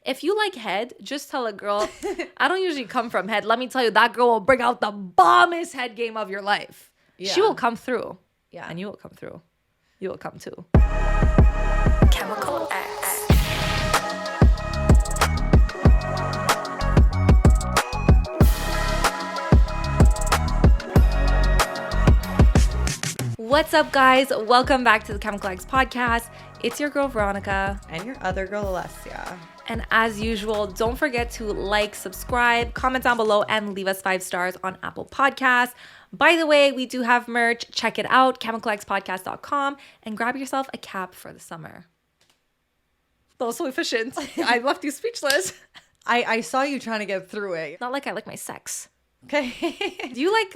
if you like head, just tell a girl, I don't usually come from head. Let me tell you, that girl will bring out the bombest head game of your life. Yeah. She will come through. Yeah. And you will come through. You will come too. Chemical X. What's up, guys? Welcome back to the Chemical X podcast. It's your girl, Veronica. And your other girl, Alessia. And as usual, don't forget to like, subscribe, comment down below, and leave us 5 stars on Apple Podcasts. By the way, we do have merch. Check it out, chemicalxpodcast.com, and grab yourself a cap for the summer. That was so efficient. I left you speechless. I saw you trying to get through it. Not like I like my sex. Okay. Do you like,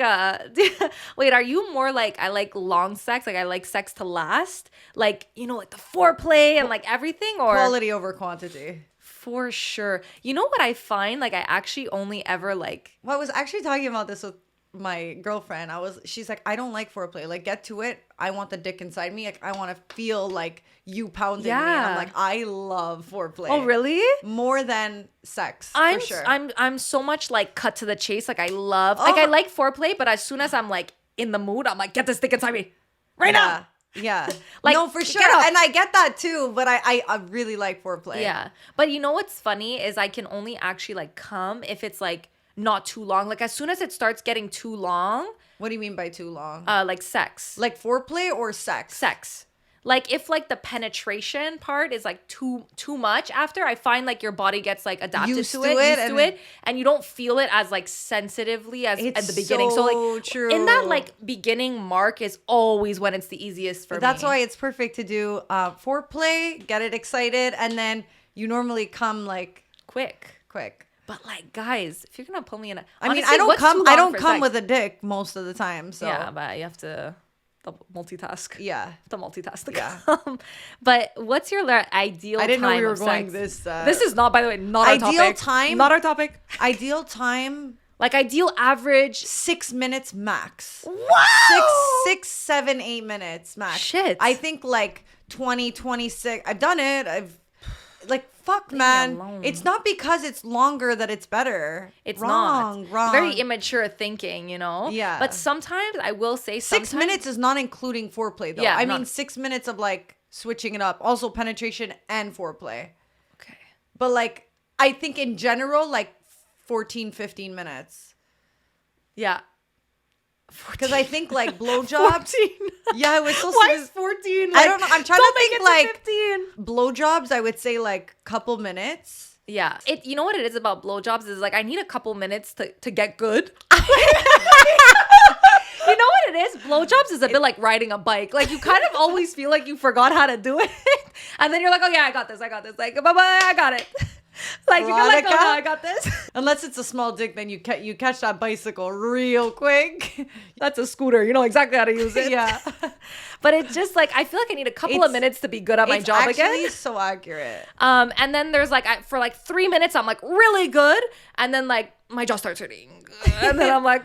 wait, are you more like, I like long sex, like I like sex to last? Like, you know, like the foreplay and like everything, or? Quality over quantity. For sure. You know what I find? Like I actually only ever like. Well, I was actually talking about this with my girlfriend. She's like, I don't like foreplay. Like, get to it. I want the dick inside me. Like, I want to feel like you pounding me. And I'm like, I love foreplay. Oh, really? More than sex, for sure. I'm so much like cut to the chase. Like I love, like I like foreplay, but as soon as I'm like in the mood, I'm like, get this dick inside me right now. Yeah. Like, no, for sure. And I get that too, but I really like foreplay. Yeah. But you know what's funny is I can only actually like come if it's like not too long. Like as soon as it starts getting too long. What do you mean by too long? Like sex. Like foreplay or sex? Sex. Like if like the penetration part is like too much after, I find like your body gets like adapted to it, and you don't feel it as like sensitively as at the beginning. So like true. In that like beginning mark is always when it's the easiest for me. That's why it's perfect to do foreplay, get it excited, and then you normally come like quick. But like, guys, if you're gonna pull me in, honestly, I don't come with a dick most of the time. So yeah, but you have to multitask. Yeah, the multitask. Yeah. But what's your ideal? I didn't know we were going this. This is not, by the way, not our topic. Ideal time. Not our topic. Ideal time. Like ideal average 6 minutes max. Wow. 6, 7, 8 minutes max. Shit. I think like 20, 26. I've done it. Fuck, man. It's not because it's longer that it's better. It's wrong. Very immature thinking, you know? Yeah. But sometimes, I will say 6 minutes is not including foreplay, though. Yeah, I mean 6 minutes of, like, switching it up. Also penetration and foreplay. Okay. But, like, I think in general, like, 14, 15 minutes. Yeah. Because I think like blowjobs. Yeah, it was so. Why is 14? Like, I don't know. I'm trying to think like 15. Blowjobs. I would say like couple minutes. Yeah. You know what it is about blowjobs is like I need a couple minutes to get good. You know what it is? Blowjobs is a bit like riding a bike. Like you kind of always feel like you forgot how to do it, and then you're like, oh yeah, I got this. Like bye bye, I got it. Like Veronica, you're like, oh no, I got this. Unless it's a small dick, then you catch that bicycle real quick. That's a scooter. You know exactly how to use it. Yeah. But it's just like I feel like I need a couple of minutes to be good at my job again. It's so accurate. And then there's like for like 3 minutes I'm like really good, and then like my jaw starts hurting, and then I'm like,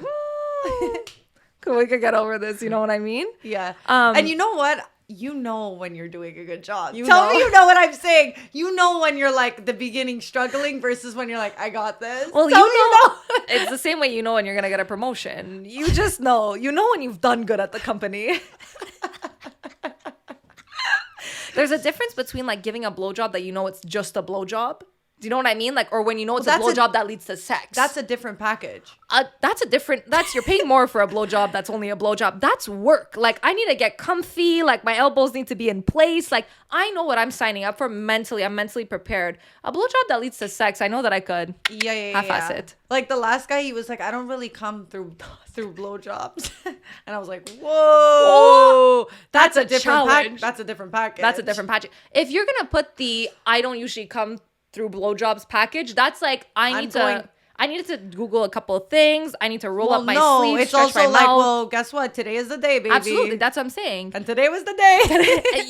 we could get over this. You know what I mean? Yeah. And you know what? You know when you're doing a good job. Tell me you know what I'm saying. You know when you're like the beginning struggling versus when you're like, I got this. Well, you know. It's the same way you know when you're going to get a promotion. You just know. You know when you've done good at the company. There's a difference between like giving a blowjob that you know it's just a blowjob. Do you know what I mean? Like, or when you know it's a blowjob that leads to sex. That's a different package. You're paying more for a blowjob that's only a blowjob. That's work. Like, I need to get comfy. Like, my elbows need to be in place. Like, I know what I'm signing up for mentally. I'm mentally prepared. A blowjob that leads to sex, I know that I could. Yeah. Half-ass it. Like, the last guy, he was like, I don't really come through blowjobs. And I was like, whoa. That's a different package. That's a different package. If you're going to put the I don't usually come through blowjobs package, that's like I needed to Google a couple of things. I need to roll up my sleeves, stretch also my like, mouth. well, guess what? Today is the day, baby. Absolutely, that's what I'm saying. And today was the day.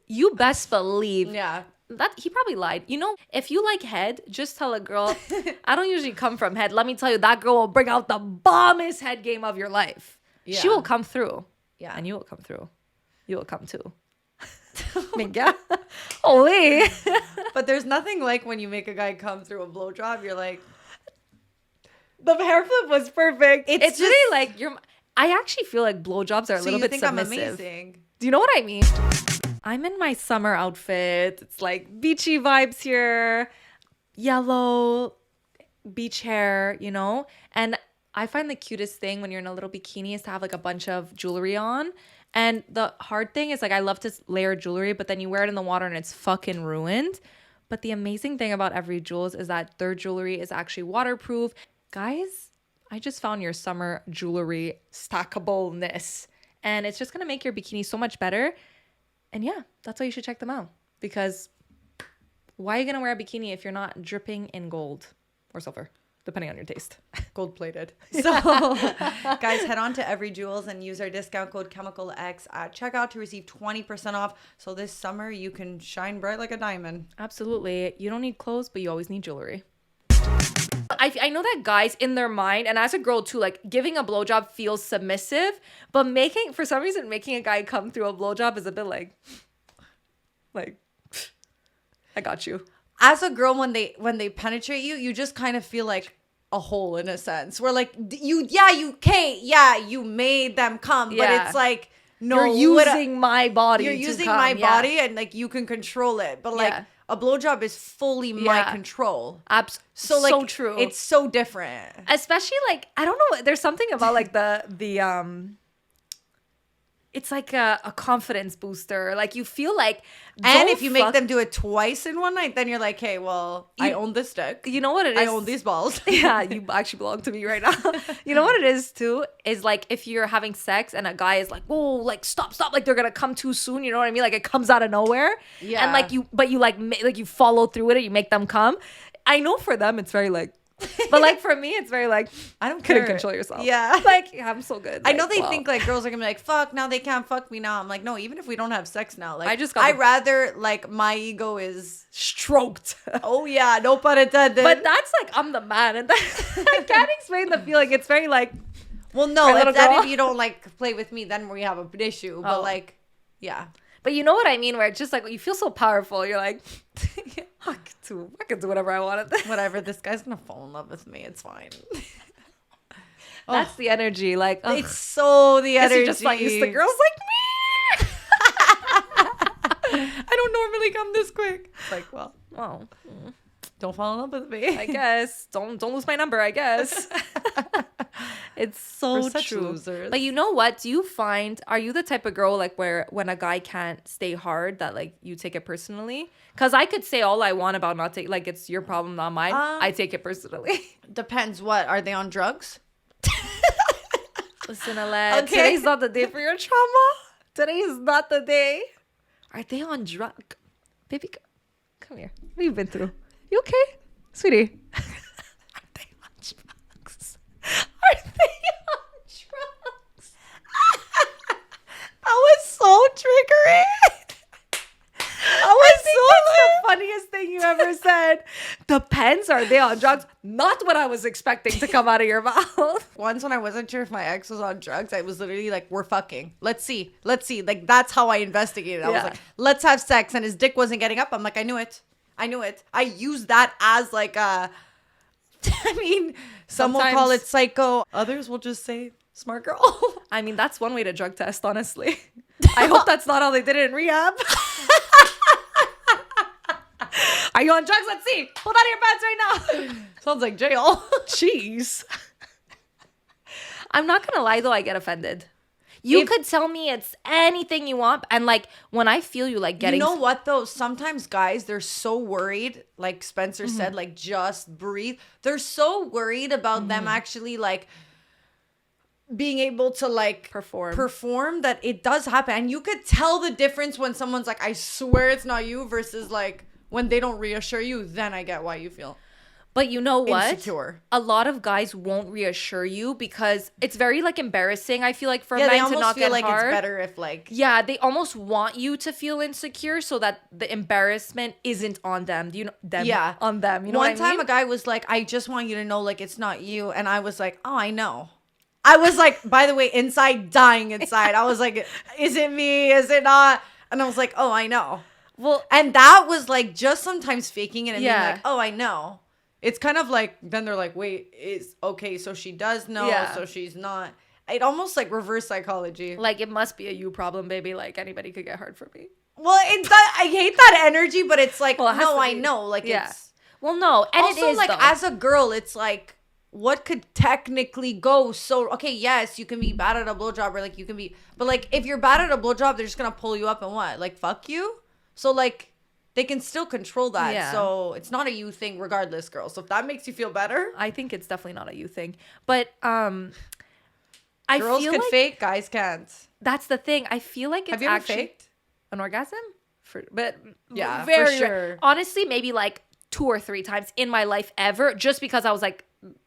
you best believe. Yeah. That he probably lied. You know, if you like head, just tell a girl, I don't usually come from head. Let me tell you, that girl will bring out the bombest head game of your life. Yeah. She will come through. Yeah. And you will come through. You will come too. Mega. Holy. But there's nothing like when you make a guy come through a blowjob, you're like, The hair flip was perfect. It's just- really like I actually feel like blowjobs are a so little you bit think submissive. I'm amazing. Do you know what I mean? I'm in my summer outfit. It's like beachy vibes here. Yellow, beach hair, you know? And I find the cutest thing when you're in a little bikini is to have like a bunch of jewelry on. And the hard thing is like I love to layer jewelry, but then you wear it in the water and it's fucking ruined. But the amazing thing about Every Jewels is that their jewelry is actually waterproof. Guys, I just found your summer jewelry stackableness. And it's just going to make your bikini so much better. And yeah, that's why you should check them out. Because why are you going to wear a bikini if you're not dripping in gold or silver? Depending on your taste. Gold plated. So, guys, head on to Every Jewels and use our discount code ChemicalX at checkout to receive 20% off. So this summer you can shine bright like a diamond. Absolutely. You don't need clothes, but you always need jewelry. I know that guys in their mind, and as a girl too, like giving a blowjob feels submissive, but for some reason, making a guy come through a blowjob is a bit like, I got you. As a girl, when they penetrate you, you just kind of feel like a hole in a sense. Where like you made them come, but it's like no, you're using my body. You're using my body, and like you can control it, but like a blowjob is fully my control. So like so true. It's so different. Especially like I don't know. There's something about like the it's like a confidence booster. Like you feel like, and if you make them do it twice in one night, then you're like, hey, well, I own this dick. You know what it is? I own these balls. Yeah, you actually belong to me right now. You know what it is too? Is like if you're having sex and a guy is like, whoa, like stop, like they're gonna come too soon. You know what I mean? Like it comes out of nowhere. Yeah. And like you follow through with it. You make them come. I know for them it's very like. But like for me, it's very like I don't couldn't care. Control yourself. Yeah, like I'm so good. I know they think like girls are gonna be like, fuck, now they can't fuck me now. I'm like, no, even if we don't have sex now, like I rather like my ego is stroked. Oh yeah, no pun intended. But that's like I'm the man, and I can't explain the feeling. It's very like, well, no, if you don't like play with me, then we have an issue. But like, yeah. But you know what I mean? Where it's just like you feel so powerful. You're like, I can do whatever I want. Whatever. This guy's gonna fall in love with me. It's fine. That's the energy. Like it's so the energy. You're just not used to girls like me. I don't normally come this quick. It's like, well, don't fall in love with me. I guess don't lose my number. I guess. It's so true. Losers. But you know what? Are you the type of girl like where when a guy can't stay hard that like you take it personally? Because I could say all I want about not take like it's your problem, not mine. I take it personally. Depends. What are they on drugs? Listen, Alette. Okay. Today's not the day for your trauma. Today is not the day. Are they on drug? Baby, come here. What have you been through? You okay, sweetie? Are they on drugs? Are they on drugs? That was so triggering. I think that's the funniest thing you ever said. Depends. Are they on drugs? Not what I was expecting to come out of your mouth. Once when I wasn't sure if my ex was on drugs, I was literally like, we're fucking. Let's see. Like, that's how I investigated. I was like, let's have sex. And his dick wasn't getting up. I'm like, I knew it. I used that as like a, I mean, some will call it psycho. Others will just say smart girl. I mean, that's one way to drug test, honestly. I hope that's not how they did it in rehab. Are you on drugs? Let's see. Pull out of your pants right now. Sounds like jail. Jeez. I'm not going to lie, though. I get offended. You could tell me it's anything you want. And like when I feel you like getting. You know what, though? Sometimes guys, they're so worried. Like Spencer said, like just breathe. They're so worried about them actually like being able to like perform that it does happen. And you could tell the difference when someone's like, I swear it's not you versus like when they don't reassure you. Then I get why you feel. But you know what? Insecure. A lot of guys won't reassure you because it's very like embarrassing. I feel like for men to not get hard. They almost feel like it's better if like. Yeah, they almost want you to feel insecure so that the embarrassment isn't on them. Do you know them? Yeah, on them. You know what I mean? One time a guy was like, "I just want you to know, like it's not you," and I was like, "Oh, I know." I was like, by the way, inside dying inside. I was like, "Is it me? Is it not?" And I was like, oh, I know. Well, And that was like just sometimes faking it and Yeah. being like, oh, I know. It's kind of like, then they're like, wait, is okay, so she does know, Yeah. so she's not. It almost like reverse psychology. like, it must be a you problem, baby. Like, anybody could get hard for me. Well, I hate that energy, but it's like, Well, it has no, to I be. know. Like, Yeah. it's Well, no. And also it is, like, though. as a girl, it's like, what could technically go so, okay, yes, you can be bad at a blowjob, or like, you can be, but like, if you're bad at a blowjob, they're just gonna pull you up and what? Like, fuck you? So, like, they can still control that. Yeah. So it's not a you thing regardless, girl. So if that makes you feel better, I think it's definitely not a you thing. But I girls feel could like fake, guys can't. that's the thing. I feel like it's Have you ever actually faked? an orgasm. But Yeah, very for rare. sure. Honestly, maybe like 2 or 3 times in my life ever, just because I was like,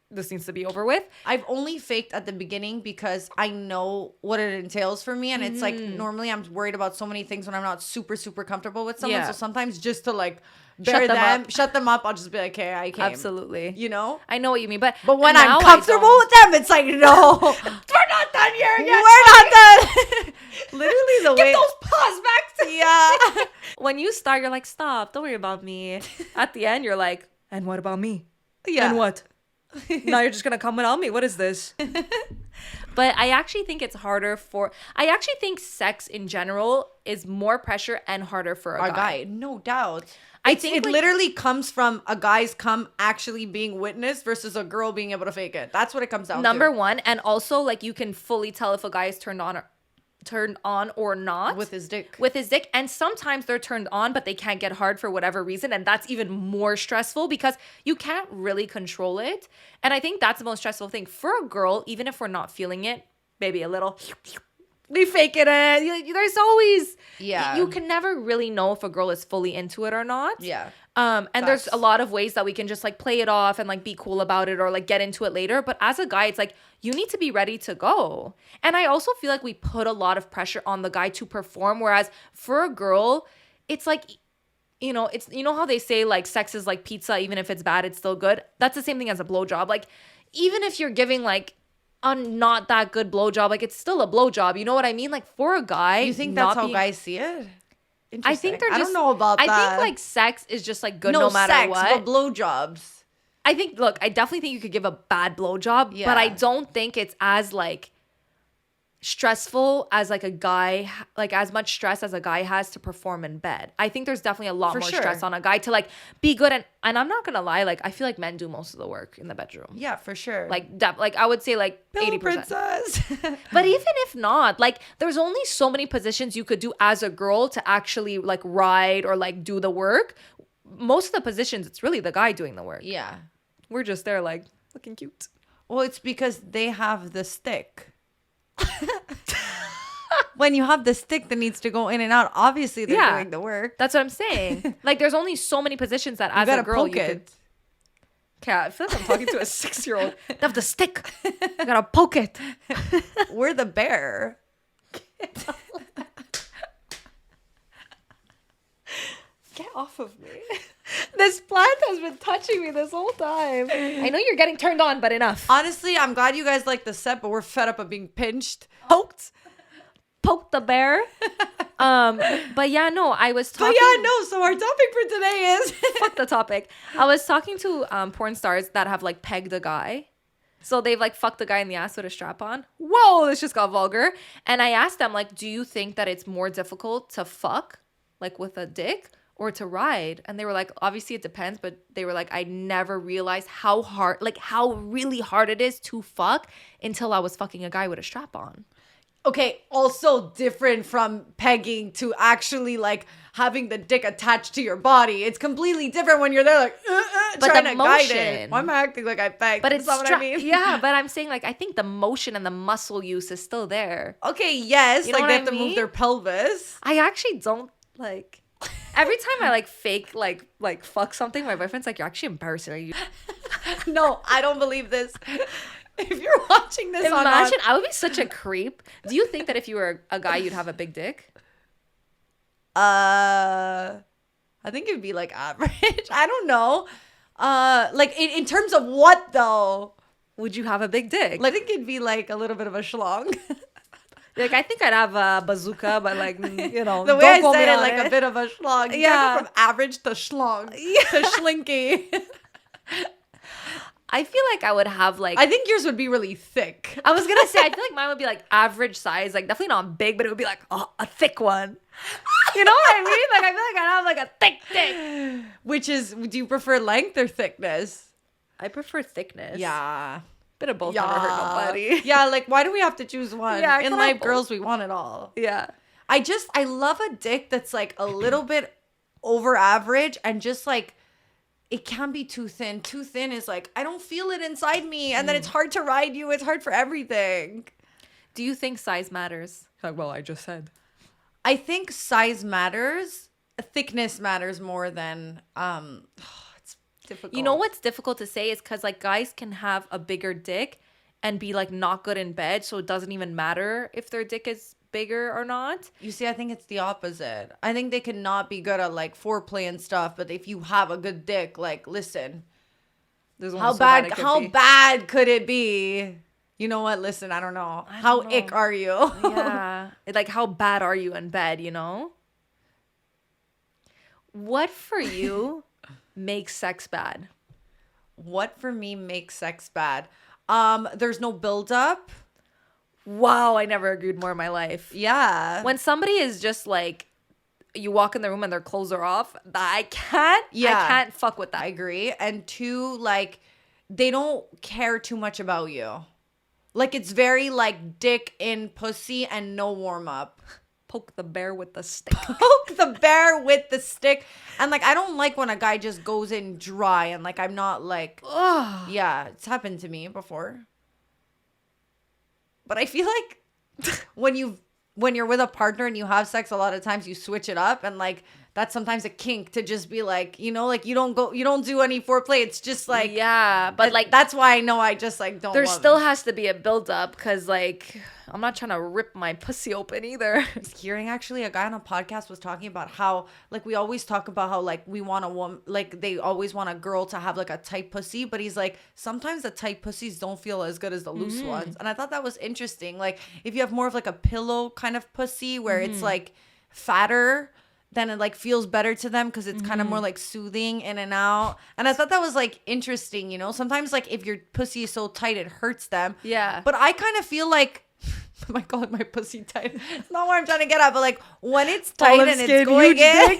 this needs to be over with. I've only faked at the beginning because I know what it entails for me. And it's like, normally I'm worried about so many things when I'm not super, super comfortable with someone. Yeah. So sometimes just to like shut them up, I'll just be like, okay, I came. Absolutely. You know? I know what you mean, but But when now I'm I comfortable don't. with them, it's like, no, We're not done here yet. we're not done. Literally the way. Give those paws back to Yeah. When you start, you're like, stop, don't worry about me. At the end, you're like, and what about me? Yeah. And what? Now you're just gonna come without me? What is this? But I actually think it's harder I actually think sex in general is more pressure and harder for a guy. No doubt. I It's, think, it like- literally comes from a guy's cum actually being witnessed versus a girl being able to fake it. That's what it comes down Number to. one, and also like you can fully tell if a guy is turned on or not With his dick. with his dick. And sometimes they're turned on but they can't get hard for whatever reason, and that's even more stressful because you can't really control it. And I think that's the most stressful thing for a girl. Even if we're not feeling it, maybe a little, we fake it. There's always, Yeah. you can never really know if a girl is fully into it or not. Yeah. And there's Facts. a lot of ways that we can just like play it off and like be cool about it or like get into it later. But as a guy, it's like you need to be ready to go. And I also feel like we put a lot of pressure on the guy to perform. Whereas for a girl, it's like, it's, how they say like sex is like pizza, even if it's bad, it's still good. That's the same thing as a blowjob. Like, even if you're giving like a not that good blowjob, like it's still a blowjob. You know what I mean? Like for a guy, You think that's not how being- guys see it? I think they're just, I don't know about that. I think like sex is just like good no matter sex, what. but blowjobs. I think, look, I definitely think you could give a bad blowjob, Yeah. but I don't think it's as like stressful as like a guy, like as much stress as a guy has to perform in bed. I think there's definitely a lot For more sure. stress on a guy to like be good. And I'm not gonna lie, like I feel like men do most of the work in the bedroom. Yeah, for sure. Like like I would say like Pillow 80%. princess. But even if not, like there's only so many positions you could do as a girl to actually like ride or like do the work. Most of the positions, it's really the guy doing the work. Yeah. We're just there like looking cute. Well, it's because they have the stick. When you have the stick that needs to go in and out, obviously they're Yeah. doing the work. That's what I'm saying. Like there's only so many positions that You as gotta a girl poke you it. could. Okay, I feel like I'm talking to a 6-year-old. They have the stick. You gotta poke it. We're the bear. Get off of me. This plant has been touching me this whole time. I know you're getting turned on, but enough. Honestly, I'm glad you guys like the set, but we're fed up of being pinched. Poke the bear. But yeah, no, I was But talking. yeah, no. So our topic for today is Fuck the topic. I was talking to porn stars that have like pegged a guy. So they've like fucked the guy in the ass with a strap on. Whoa, this just got vulgar. And I asked them like, do you think that it's more difficult to fuck like with a dick or to ride? And they were like, obviously it depends, but they were like, I never realized how hard, like how really hard it is to fuck until I was fucking a guy with a strap on. okay. Also different from pegging to actually like having the dick attached to your body. It's completely different when you're there like But trying the to guide motion. it. Why am I acting like I pegged? But it's That's not what I mean. yeah, but I'm saying like I think the motion and the muscle use is still there. Okay, yes, You know like what they I have to move mean? their pelvis. I actually don't like. Every time I like fake like fuck something, my boyfriend's like, "You're actually embarrassing." Are you? No, I don't believe this. If you're watching this Imagine, I would be such a creep. Do you think that if you were a guy, you'd have a big dick? I think it'd be like average. I don't know. Like in terms of what though? Would you have a big dick? I think it'd be like a little bit of a schlong. Like, I think I'd have a bazooka, but like, you know, The way don't I quote me said it, on like a bit of a schlong. You Yeah. go from average to schlong to schlinky. I feel like I would have like, I think yours would be really thick. I was gonna say, I feel like mine would be like average size, like definitely not big, but it would be like a thick one. You know what I mean? Like, I feel like I'd have like a thick. Which is, do you prefer length or thickness? I prefer thickness. Yeah. Bit of both never hurt nobody. Yeah, like, why do we have to choose one? Yeah, In can life, have both. girls, we want it all. Yeah. I love a dick that's like a little bit over average and just like, it can be too thin. Too thin is like, I don't feel it inside me. And then it's hard to ride you. It's hard for everything. Do you think size matters? Like, well, I just said. I think size matters. Thickness matters more than, it's difficult. You know what's difficult to say is because like guys can have a bigger dick and be like not good in bed, so it doesn't even matter if their dick is bigger or not. You see, I think it's the opposite. I think they can not be good at like foreplay and stuff, but if you have a good dick, like, listen, how bad could it be? You know what? Listen, I don't know. How ick are you? Yeah. Like, how bad are you in bed, you know? What for you makes sex bad? What for me makes sex bad? There's no buildup. Wow, I never agreed more in my life. Yeah. When somebody is just like, you walk in the room and their clothes are off, I can't fuck with that. I agree. And two, like, they don't care too much about you. Like, it's very like dick in pussy and no warm up. Poke the bear with the stick. Poke the bear with the stick. And like, I don't like when a guy just goes in dry and like, I'm not like, yeah, it's happened to me before. But I feel like when you're with a partner and you have sex, a lot of times you switch it up, and like that's sometimes a kink to just be like, you know, like you don't do any foreplay. It's just like, yeah, but like that's why I know I just like don't. There love still it. has to be a build up because like I'm not trying to rip my pussy open either. Hearing actually a guy on a podcast was talking about how like we always talk about how like we want a woman, like they always want a girl to have like a tight pussy, but he's like sometimes the tight pussies don't feel as good as the loose ones. And I thought that was interesting. Like if you have more of like a pillow kind of pussy where it's like fatter, then it like feels better to them because it's kind of more like soothing in and out. And I thought that was like interesting, you know. Sometimes like if your pussy is so tight it hurts them. Yeah. But I kind of feel like I call my pussy tight. It's not what I'm trying to get at, but like when it's tight and it's going in,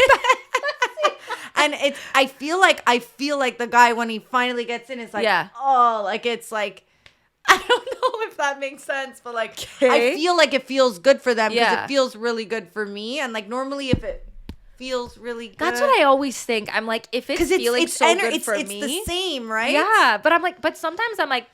and it's I feel like the guy when he finally gets in is like, oh, like it's like I don't know if that makes sense, but like I feel like it feels good for them because it feels really good for me, and like normally if it feels really good, that's what I always think. I'm like, if it's feeling so good for me, it's the same, right? Yeah, but I'm like, but sometimes I'm like,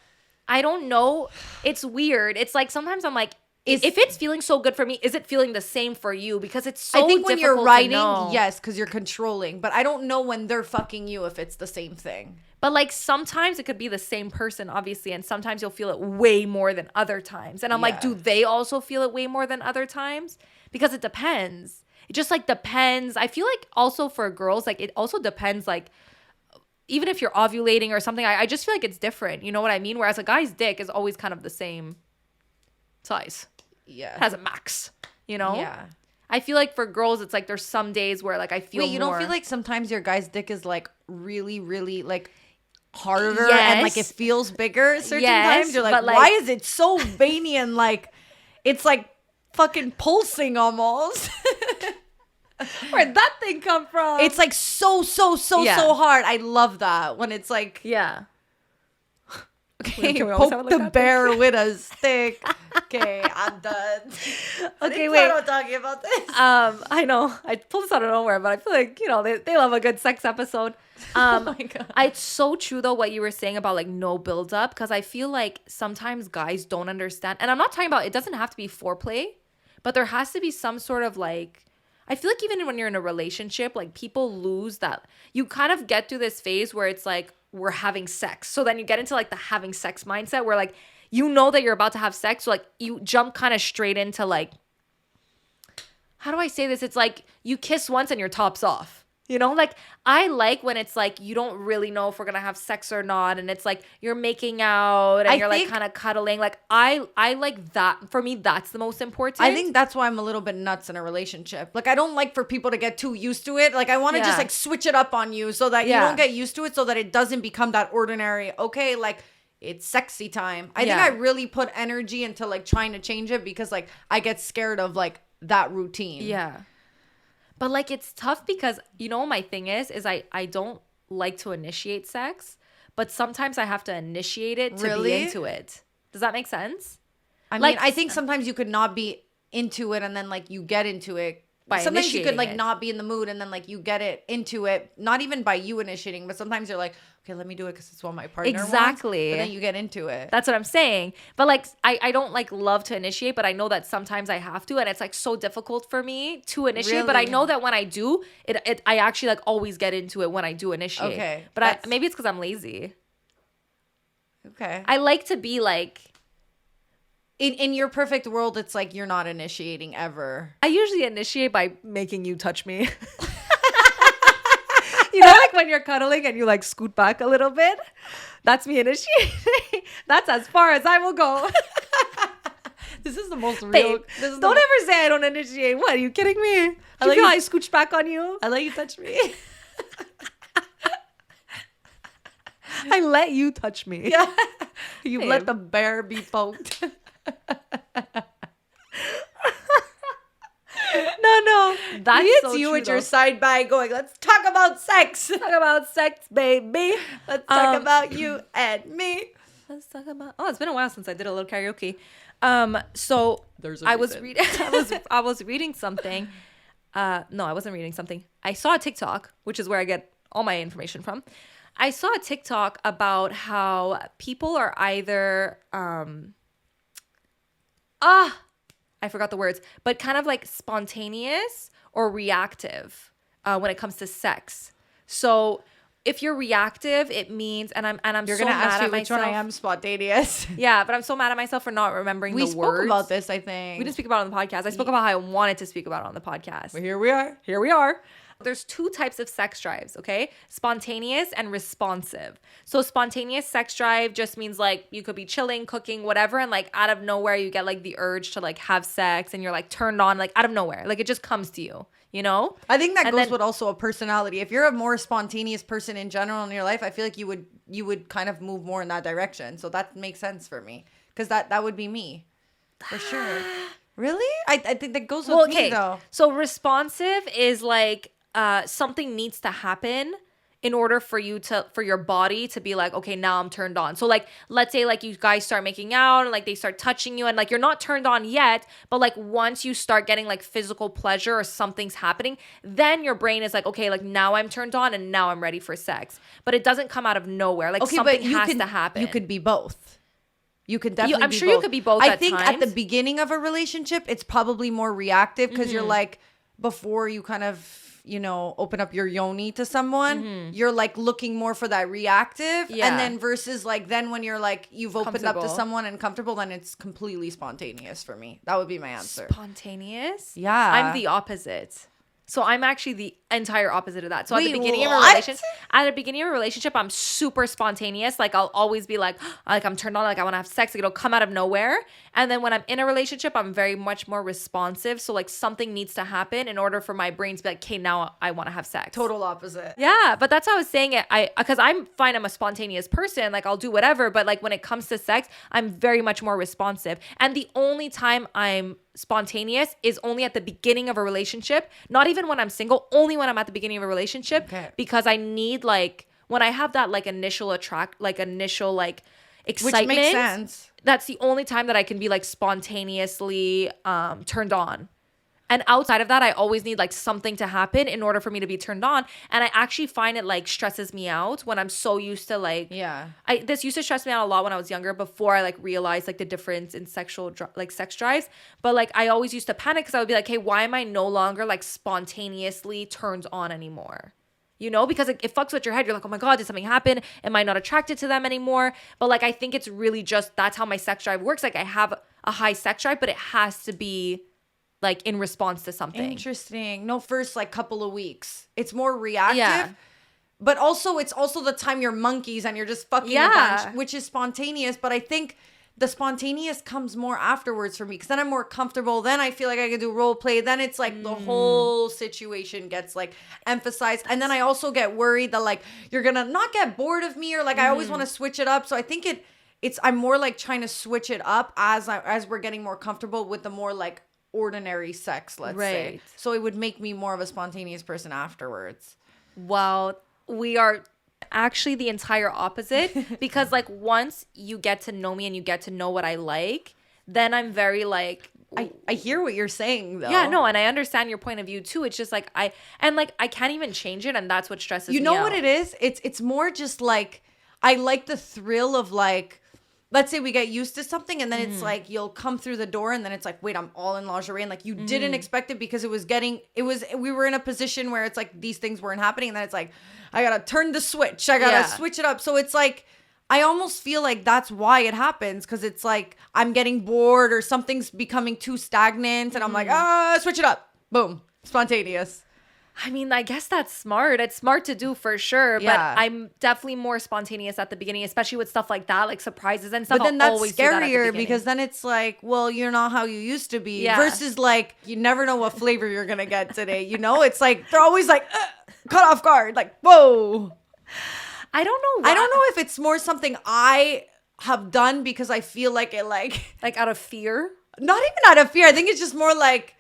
I don't know. It's weird. It's like sometimes I'm like, if it's feeling so good for me, is it feeling the same for you? Because it's so I think when you're difficult writing, to know. yes, because you're controlling. But I don't know when they're fucking you if it's the same thing. But like sometimes it could be the same person, obviously, and sometimes you'll feel it way more than other times. And I'm like, do they also feel it way more than other times? Because it depends. It just like depends. I feel like also for girls, like it also depends, like even if you're ovulating or something, I just feel like it's different. You know what I mean? Whereas a guy's dick is always kind of the same size. Yeah. It has a max, you know? Yeah. I feel like for girls, it's like there's some days where like I feel you more. don't feel like sometimes your guy's dick is like really, really like harder and like it feels bigger certain times? You're like, why is it so veiny and like it's like fucking pulsing almost? Where'd that thing come from? It's like so hard. I love that when it's like, yeah. Okay, Can we always have poke it like the that? bear with a stick. Okay, I'm done. Okay, wait. I'm talking about this. I know I pulled this out of nowhere, but I feel like they love a good sex episode. Oh my God. It's so true though what you were saying about like no build up, because I feel like sometimes guys don't understand, and I'm not talking about it doesn't have to be foreplay, but there has to be some sort of like. I feel like even when you're in a relationship, like people lose that. You kind of get through this phase where it's like we're having sex. So then you get into like the having sex mindset where like you know that you're about to have sex. So like you jump kind of straight into like, how do I say this? It's like you kiss once and your top's off. You know, like I like when it's like you don't really know if we're gonna have sex or not, and it's like you're making out and you're like kind of cuddling. Like I like that. For me, that's the most important. I think that's why I'm a little bit nuts in a relationship. Like I don't like for people to get too used to it. Like I want to just like switch it up on you so that you don't get used to it, so that it doesn't become that ordinary. Okay, like it's sexy time. I think I really put energy into like trying to change it because like I get scared of like that routine. Yeah. But like it's tough because you know my thing is I don't like to initiate sex, but sometimes I have to initiate it to be into it. Does that make sense? I mean, I think sometimes you could not be into it and then like you get into it. Sometimes you could like not be in the mood and then like you get it into it, not even by you initiating, but sometimes you're like, okay, let me do it because it's what my partner wants. Exactly. But then you get into it. That's what I'm saying. But like I don't like love to initiate, but I know that sometimes I have to, and it's like so difficult for me to initiate. Really? But I know that when I do, I actually like always get into it when I do initiate. Okay. But maybe it's because I'm lazy. Okay. I like to be like. In your perfect world, it's like you're not initiating ever. I usually initiate by making you touch me. You know, like when you're cuddling and you like scoot back a little bit? That's me initiating. That's as far as I will go. This is the most real. Babe, don't ever say I don't initiate. What, are you kidding me? Do you feel I scooch back on you? I let you touch me. I let you touch me. Yeah. You let the bear be poked. No. That's it's so you with your side bag going, let's talk about sex. Talk about sex, baby. Let's talk about you and me. Let's talk about. Oh, it's been a while since I did a little karaoke. So I was reading. I was reading something. No, I wasn't reading something. I saw a TikTok, which is where I get all my information from. I saw a TikTok about how people are either I forgot the words, but kind of like spontaneous or reactive when it comes to sex. So if you're reactive, it means, and I'm you're so gonna mad ask me at which myself. one I am spontaneous. Yeah, but I'm so mad at myself for not remembering the words. We spoke about this, I think. We didn't speak about it on the podcast. I spoke about how I wanted to speak about it on the podcast. Well, here we are. Here we are. There's two types of sex drives, okay? Spontaneous and responsive. So spontaneous sex drive just means like you could be chilling, cooking, whatever, and like out of nowhere you get like the urge to like have sex and you're like turned on like out of nowhere. Like it just comes to you, you know? I think that goes with also a personality. If you're a more spontaneous person in general in your life, I feel like you would kind of move more in that direction. So that makes sense for me because that would be me for sure. Really? I think that goes with me though. So responsive is like something needs to happen in order for your body to be like, okay, now I'm turned on. So like, let's say like you guys start making out and like they start touching you and like you're not turned on yet, but like once you start getting like physical pleasure or something's happening, then your brain is like, okay, like now I'm turned on and now I'm ready for sex. But it doesn't come out of nowhere. Like something has to happen. You could be both. You could definitely I'm sure you could be both I think at the beginning of a relationship, it's probably more reactive because you're like, before you kind of, you know, open up your yoni to someone, you're like looking more for that reactive. Yeah. And then versus like then when you're like, you've opened up to someone and comfortable, then it's completely spontaneous for me. That would be my answer. Spontaneous? Yeah. I'm the opposite. So I'm actually the entire opposite of that. So at the beginning of a relationship, I'm super spontaneous. Like I'll always be like I'm turned on, like I want to have sex. Like, it'll come out of nowhere. And then when I'm in a relationship, I'm very much more responsive. So like something needs to happen in order for my brain to be like, okay, now I want to have sex. Total opposite. Yeah, but that's how I was saying it. Because I'm fine. I'm a spontaneous person. Like I'll do whatever. But like when it comes to sex, I'm very much more responsive. And the only time I'm spontaneous is only at the beginning of a relationship. Not even when I'm single, only when I'm at the beginning of a relationship. Okay. Because I need like, when I have that like initial excitement. Which makes sense. That's the only time that I can be like spontaneously turned on. And outside of that, I always need like something to happen in order for me to be turned on. And I actually find it like stresses me out when I'm so used to like, this used to stress me out a lot when I was younger before I like realized like the difference in sex drives. But like I always used to panic because I would be like, hey, why am I no longer like spontaneously turned on anymore? You know, because it fucks with your head. You're like, oh my God, did something happen? Am I not attracted to them anymore? But like, I think it's really just, that's how my sex drive works. Like I have a high sex drive, but it has to be like in response to something. Interesting. No, first like couple of weeks. It's more reactive. Yeah. But also, it's also the time you're monkeys and you're just fucking a bunch, which is spontaneous. But I think the spontaneous comes more afterwards for me because then I'm more comfortable. Then I feel like I can do role play. Then it's like the whole situation gets like emphasized. And then I also get worried that like you're going to not get bored of me or like I always want to switch it up. So I think I'm more like trying to switch it up as we're getting more comfortable with the more like ordinary sex, let's say. So it would make me more of a spontaneous person afterwards. Well, we are actually the entire opposite because like once you get to know me and you get to know what I like, then I'm very like I hear what you're saying though. Yeah, no, and I understand your point of view too. It's just like I can't even change it, and that's what stresses me out. You know what it is? It's more just like I like the thrill of like, let's say we get used to something and then it's like you'll come through the door and then it's like, wait, I'm all in lingerie and like you didn't expect it because we were in a position where it's like these things weren't happening and then it's like I gotta turn the switch. I gotta switch it up. So it's like I almost feel like that's why it happens because it's like I'm getting bored or something's becoming too stagnant and I'm like, switch it up. Boom. Spontaneous. I mean, I guess that's smart. It's smart to do for sure, but I'm definitely more spontaneous at the beginning, especially with stuff like that, like surprises and stuff. But then that's scarier because then it's like, well, you're not how you used to be. Versus like, you never know what flavor you're going to get today. You know, it's like, they're always like, caught off guard. Like, whoa. I don't know. I don't know if it's more something I have done because I feel like it like out of fear. Not even out of fear. I think it's just more like,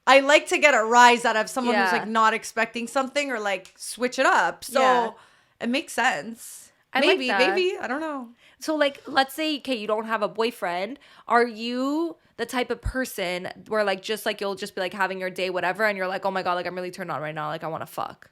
I like to get a rise out of someone who's like not expecting something or like switch it up. So it makes sense. Maybe, I don't know. So like, let's say, okay, you don't have a boyfriend. Are you the type of person where like, just like, you'll just be like having your day, whatever. And you're like, oh my God, like I'm really turned on right now. Like I want to fuck.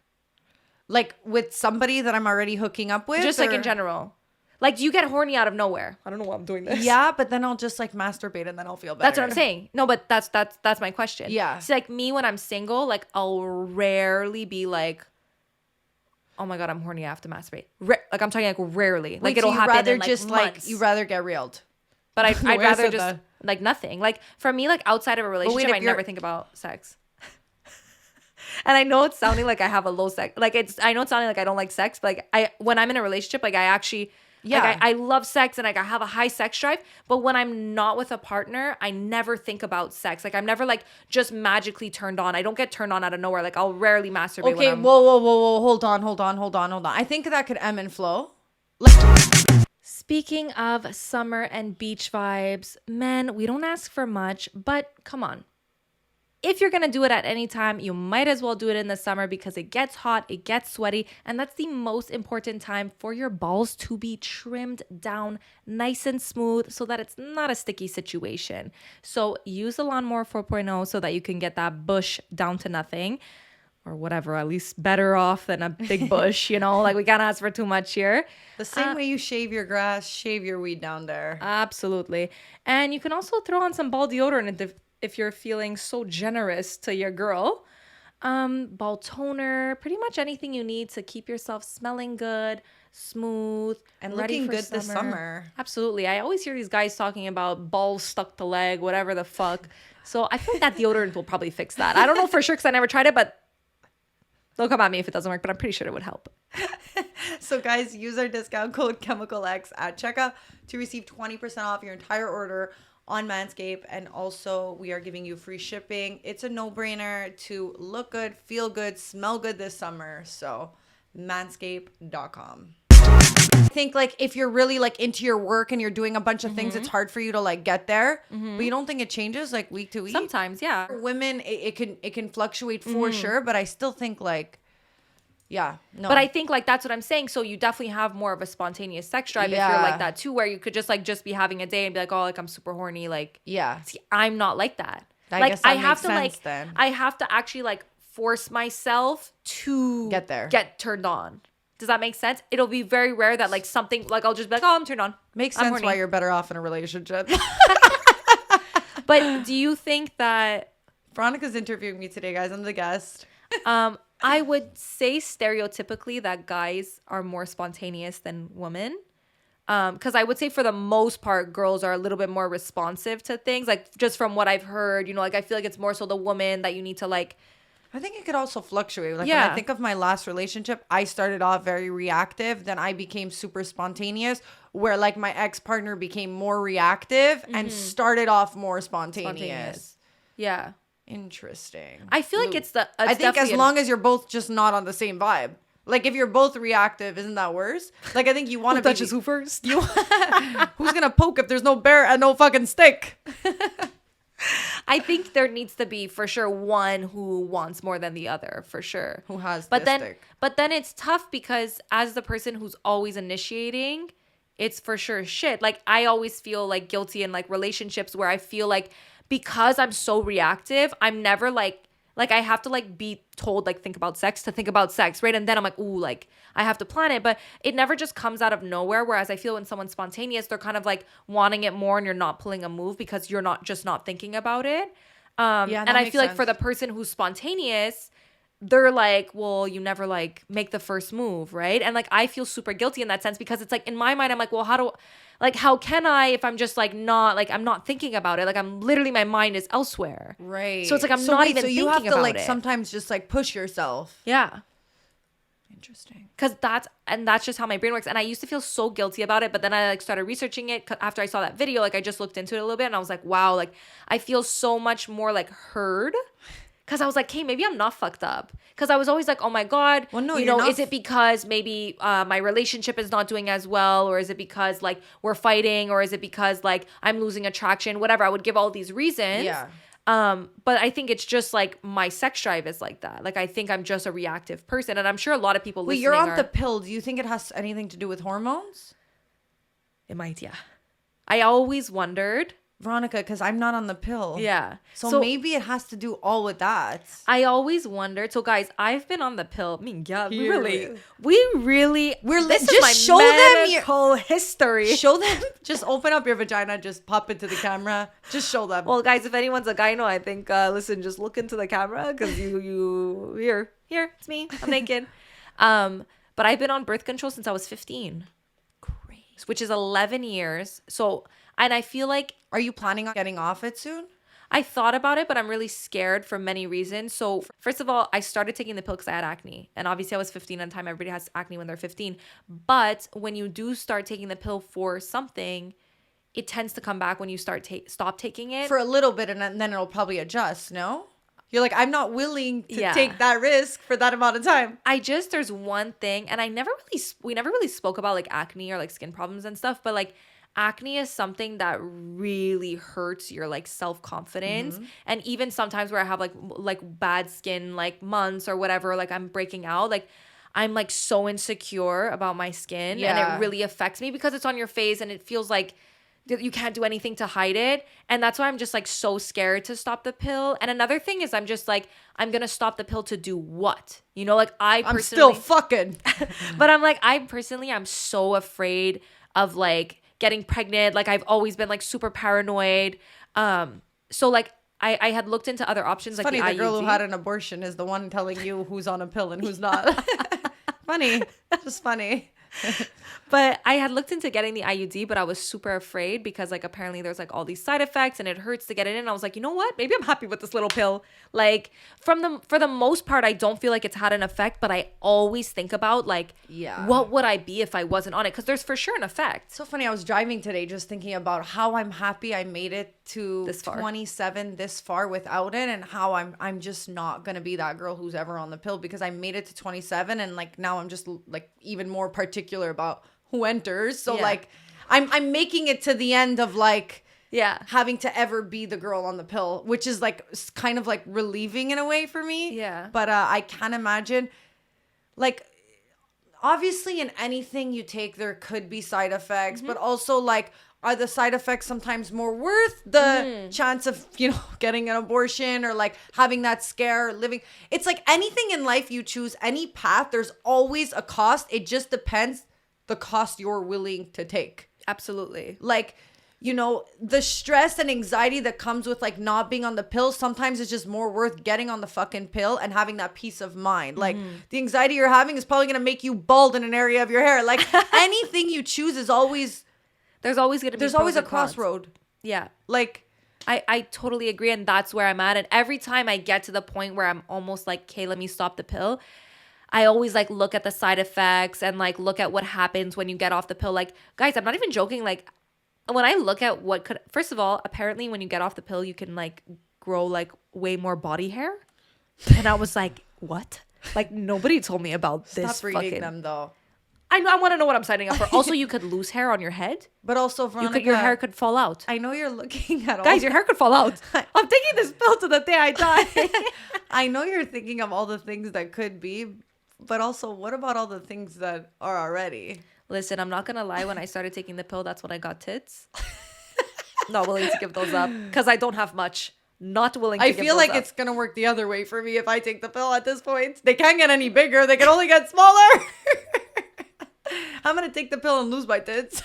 Like with somebody that I'm already hooking up with? Just like in general. Like, do you get horny out of nowhere? I don't know why I'm doing this. Yeah, but then I'll just like masturbate and then I'll feel better. That's what I'm saying. No, but that's my question. Yeah. See, like me when I'm single, like I'll rarely be like, oh my God, I'm horny, I have to masturbate. Like I'm talking like rarely. Like it'll happen in like just months. like you rather get reeled. But I'd rather just like nothing. Like for me, like outside of a relationship, I never think about sex. And I know it's sounding like I have a low sex. Like I know it's sounding like I don't like sex, but like when I'm in a relationship, like I actually. Yeah, like I love sex and like I have a high sex drive, but when I'm not with a partner, I never think about sex. Like I'm never like just magically turned on. I don't get turned on out of nowhere. Like I'll rarely masturbate. Okay, whoa, hold on. I think that could ebb and flow. Speaking of summer and beach vibes, men, we don't ask for much, but come on. If you're going to do it at any time, you might as well do it in the summer because it gets hot, it gets sweaty, and that's the most important time for your balls to be trimmed down nice and smooth so that it's not a sticky situation. So use the Lawnmower 4.0 so that you can get that bush down to nothing or whatever, at least better off than a big bush, you know? Like we can't ask for too much here. The same way you shave your grass, shave your weed down there. Absolutely. And you can also throw on some ball deodorant if you're feeling so generous to your girl. Ball toner, pretty much anything you need to keep yourself smelling good, smooth, and ready looking for good this summer. Absolutely. I always hear these guys talking about balls stuck to leg, whatever the fuck. So I feel like that deodorant will probably fix that. I don't know for sure because I never tried it, but don't come at me if it doesn't work, but I'm pretty sure it would help. So guys, use our discount code ChemicalX at checkout to receive 20% off your entire order on Manscaped, and also we are giving you free shipping. It's a no-brainer to look good, feel good, smell good this summer. So manscaped.com. I think like if you're really like into your work and you're doing a bunch of things, it's hard for you to like get there. But you don't think it changes like week to week? Sometimes, yeah. For women, it can fluctuate for sure, but I still think like no. But I think like that's what I'm saying. So you definitely have more of a spontaneous sex drive if you're like that too, where you could just be having a day and be like, oh, like I'm super horny. Like, see, I'm not like that. I guess that makes sense then. I have to actually like force myself to get turned on. Does that make sense? It'll be very rare that like something like I'll just be like, oh, I'm turned on. Makes sense why you're better off in a relationship. But do you think that Veronica's interviewing me today, guys? I'm the guest. I would say stereotypically that guys are more spontaneous than women. Because I would say for the most part, girls are a little bit more responsive to things. Like just from what I've heard, you know, like I feel like it's more so the woman that you need to like. I think it could also fluctuate. Like when Yeah. I think of my last relationship, I started off very reactive. Then I became super spontaneous, where like my ex-partner became more reactive and started off more spontaneous. Yeah. Interesting. I feel like it's I think as long as you're both just not on the same vibe. Like if you're both reactive, isn't that worse? Like I think you want to touches who first? Who's gonna poke if there's no bear and no fucking stick? I think there needs to be for sure one who wants more than the other, for sure. Who has but the then stick. but then it's tough because as the person who's always initiating, it's for sure shit. Like I always feel like guilty in like relationships where I feel like because I'm so reactive, I'm never like I have to like be told like think about sex to think about sex, right? And then I'm like, ooh, like I have to plan it, but it never just comes out of nowhere. Whereas I feel when someone's spontaneous, they're kind of like wanting it more and you're not pulling a move because you're not thinking about it. And I feel like for the person who's spontaneous, they're like, well, you never like make the first move, right? And like I feel super guilty in that sense because it's like in my mind, I'm like, well, how can I if I'm just like not like I'm not thinking about it? Like I'm literally my mind is elsewhere. Right. So it's like I'm not even thinking about it. So you have to like sometimes just like push yourself. Yeah. Interesting. Because that's just how my brain works. And I used to feel so guilty about it, but then I like started researching it after I saw that video. Like I just looked into it a little bit and I was like, wow, like I feel so much more like heard. Because I was like, hey, maybe I'm not fucked up. Because I was always like, oh my God, well, no, you know, is it because maybe my relationship is not doing as well? Or is it because like we're fighting? Or is it because like I'm losing attraction? Whatever. I would give all these reasons. Yeah. But I think it's just like my sex drive is like that. Like I think I'm just a reactive person. And I'm sure a lot of people listening you're on the pill. Do you think it has anything to do with hormones? It might, yeah. I always wondered. Veronica, because I'm not on the pill. Yeah. So maybe it has to do all with that. I always wondered. So guys, I've been on the pill. I mean, yeah, Here. we're this just is my show them your medical history. Show them. Just open up your vagina. Just pop into the camera. Just show them. Well, guys, if anyone's a gyno, I think listen, just look into the camera because you here it's me. I'm naked. But I've been on birth control since I was 15. Great. Which is 11 years. So, and I feel like, are you planning on getting off it soon? I thought about it, but I'm really scared for many reasons. So first of all, I started taking the pill because I had acne. And obviously I was 15 at the time. Everybody has acne when they're 15. But when you do start taking the pill for something, it tends to come back when you stop taking it. For a little bit, and then it'll probably adjust, no? You're like, I'm not willing to take that risk for that amount of time. There's one thing, and we never really spoke about like acne or like skin problems and stuff, but like acne is something that really hurts your like self-confidence. Mm-hmm. And even sometimes where I have like bad skin, like months or whatever, like I'm breaking out, like I'm like so insecure about my skin and it really affects me because it's on your face and it feels like you can't do anything to hide it. And that's why I'm just like so scared to stop the pill. And another thing is I'm just like, I'm going to stop the pill to do what? You know, like I'm still fucking. But I'm so afraid of like getting pregnant. Like I've always been like super paranoid. So like I had looked into other options. It's like funny, the girl who had an abortion is the one telling you who's on a pill and who's not. Funny. Just funny. But I had looked into getting the IUD, but I was super afraid because like apparently there's like all these side effects and it hurts to get it in. I was like, you know what? Maybe I'm happy with this little pill. Like for the most part, I don't feel like it's had an effect, but I always think about like, what would I be if I wasn't on it? Because there's for sure an effect. So funny. I was driving today just thinking about how I'm happy I made it to this far. 27 this far without it, and how I'm just not gonna be that girl who's ever on the pill because I made it to 27 and like now I'm just like even more particular about who enters. So like I'm making it to the end of like having to ever be the girl on the pill, which is like kind of like relieving in a way for me. Yeah. But I can't imagine, like, obviously in anything you take there could be side effects, but also like are the side effects sometimes more worth the chance of, you know, getting an abortion or like having that scare or living? It's like anything in life you choose, any path, there's always a cost. It just depends the cost you're willing to take. Absolutely. Like you know, the stress and anxiety that comes with like not being on the pill, sometimes it's just more worth getting on the fucking pill and having that peace of mind. Like the anxiety you're having is probably going to make you bald in an area of your hair. Like anything you choose is always, there's always going to be there's pros always a and cons. crossroad. Yeah. Like, I totally agree. And that's where I'm at. And every time I get to the point where I'm almost like, okay, let me stop the pill, I always like look at the side effects and like look at what happens when you get off the pill. Like, guys, I'm not even joking. Like, when I look at what could, first of all, apparently when you get off the pill, you can like grow like way more body hair. And I was like, what? Like, nobody told me about this. stop reading them though. I want to know what I'm signing up for. Also, you could lose hair on your head. But also, Veronica, Your hair could fall out. I know you're looking at all. Guys, your hair could fall out. I'm taking this pill to the day I die. I know you're thinking of all the things that could be, but also, what about all the things that are already? Listen, I'm not going to lie. When I started taking the pill, that's when I got tits. Not willing to give those up because I don't have much. Not willing to give those up. I feel like it's going to work the other way for me if I take the pill at this point. They can't get any bigger. They can only get smaller. I'm going to take the pill and lose my tits.